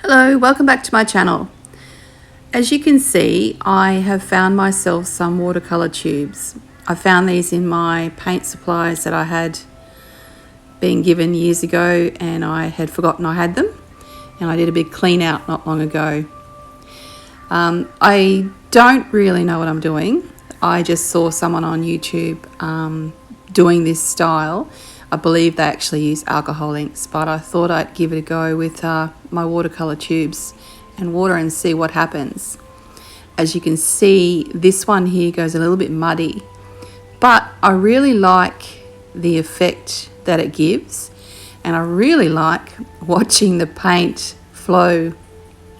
Hello, welcome back to my channel. As you can see, I have found myself some watercolour tubes. I found these in my paint supplies that I had been given years ago, and I had forgotten I had them, and I did a big clean out not long ago. I don't really know what I'm doing. I just saw someone on YouTube doing this style. I believe they actually use alcohol inks, but I thought I'd give it a go with my watercolour tubes and water and see what happens. As you can see, this one here goes a little bit muddy, but I really like the effect that it gives, and I really like watching the paint flow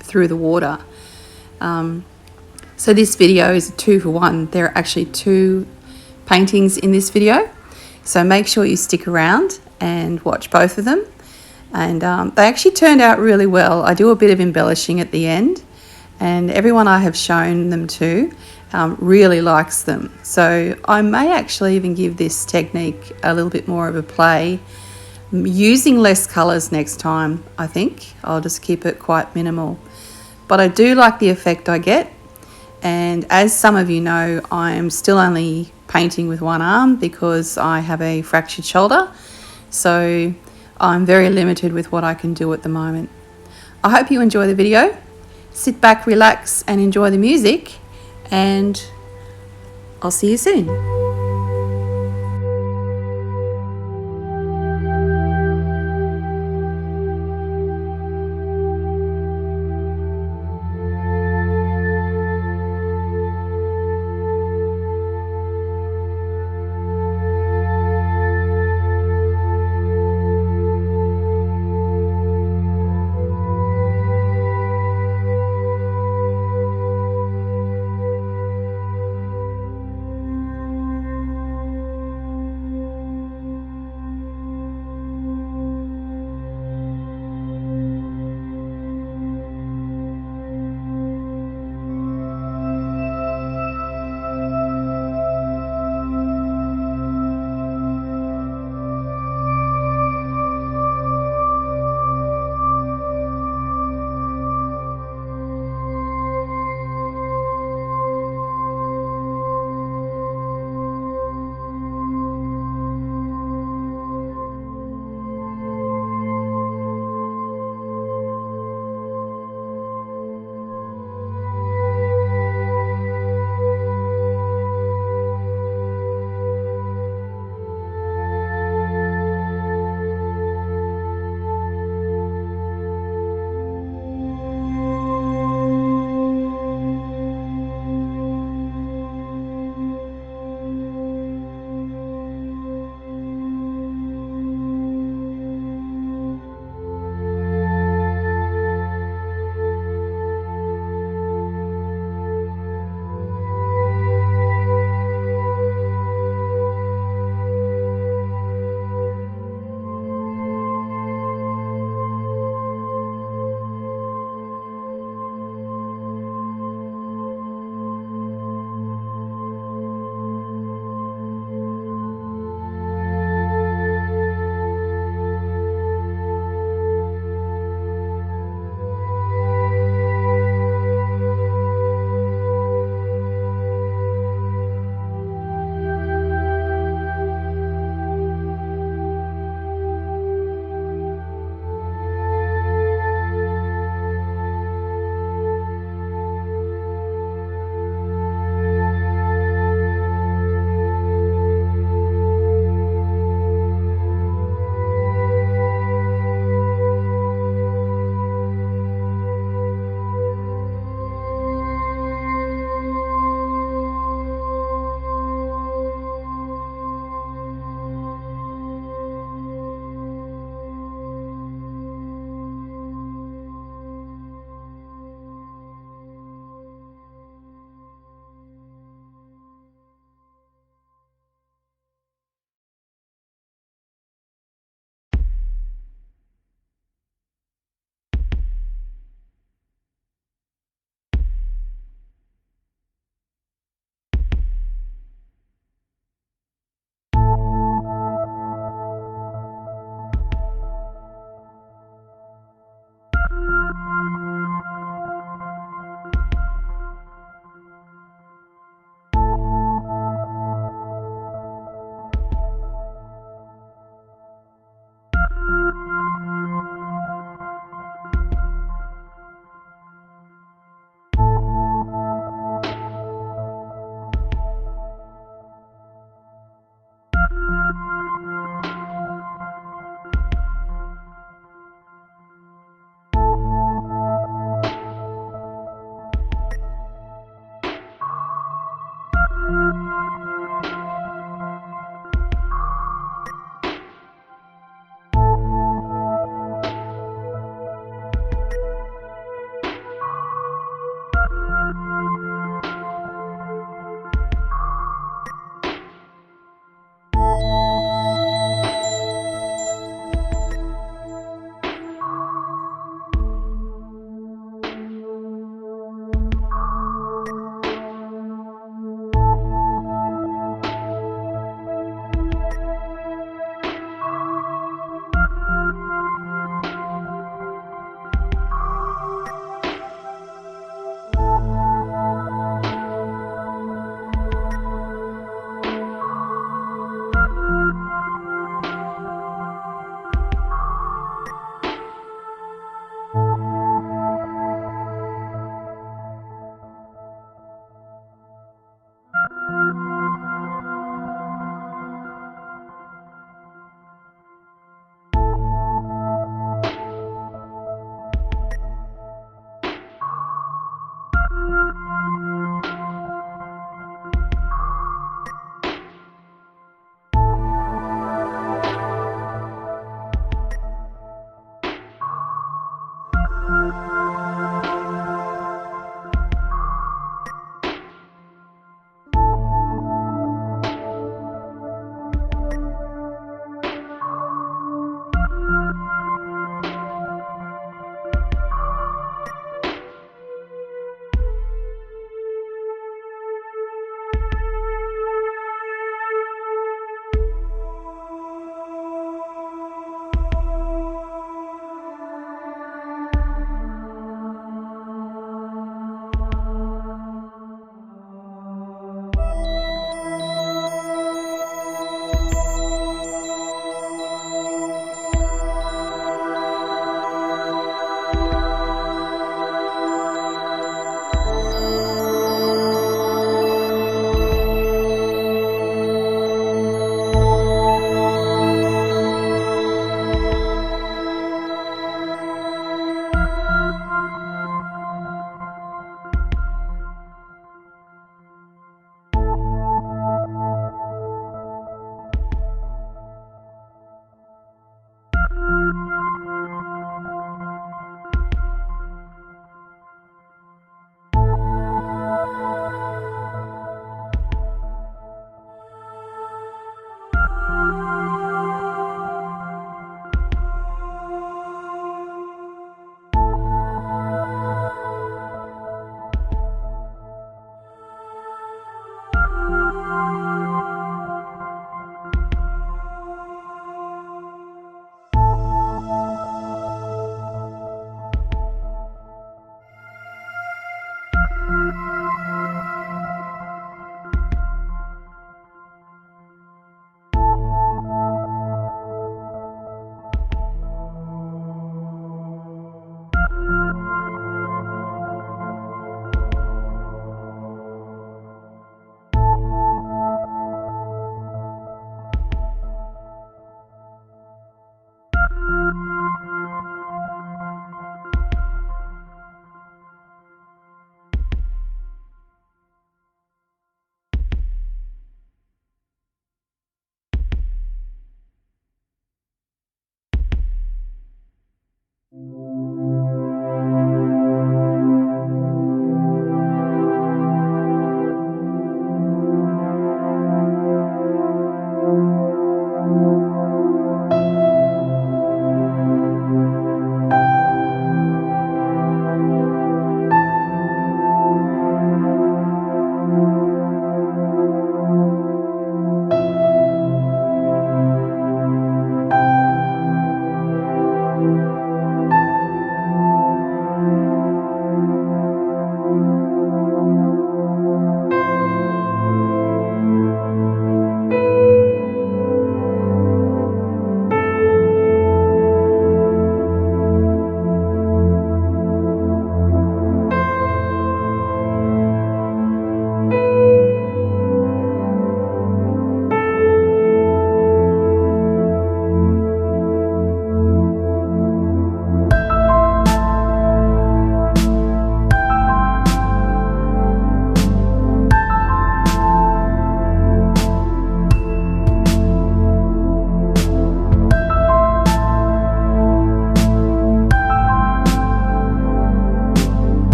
through the water. So this video is a 2-for-1. There are actually 2 paintings in this video, so make sure you stick around and watch both of them. And they actually turned out really well. I do a bit of embellishing at the end, and everyone I have shown them to really likes them. So I may actually even give this technique a little bit more of a play, using less colours next time. I think I'll just keep it quite minimal, but I do like the effect I get. And as some of you know, I'm still only painting with one arm because I have a fractured shoulder, so I'm very limited with what I can do at the moment. I hope you enjoy the video. Sit back, relax and enjoy the music, and I'll see you soon.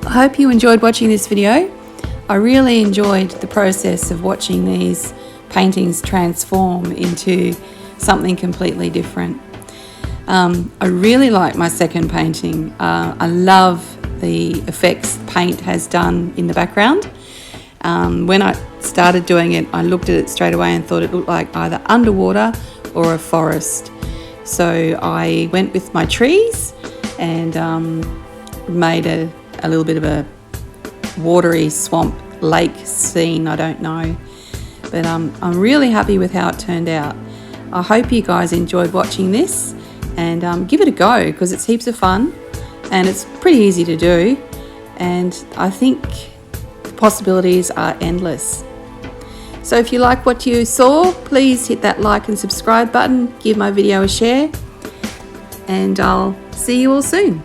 I hope you enjoyed watching this video. I really enjoyed the process of watching these paintings transform into something completely different. I really like my second painting. I love the effects paint has done in the background. When I started doing it, I looked at it straight away and thought it looked like either underwater or a forest. So I went with my trees and made a little bit of a watery swamp lake scene, I don't know. But I'm really happy with how it turned out. I hope you guys enjoyed watching this, and give it a go because it's heaps of fun and it's pretty easy to do, and I think the possibilities are endless. So if you like what you saw, please hit that like and subscribe button, give my video a share, and I'll see you all soon.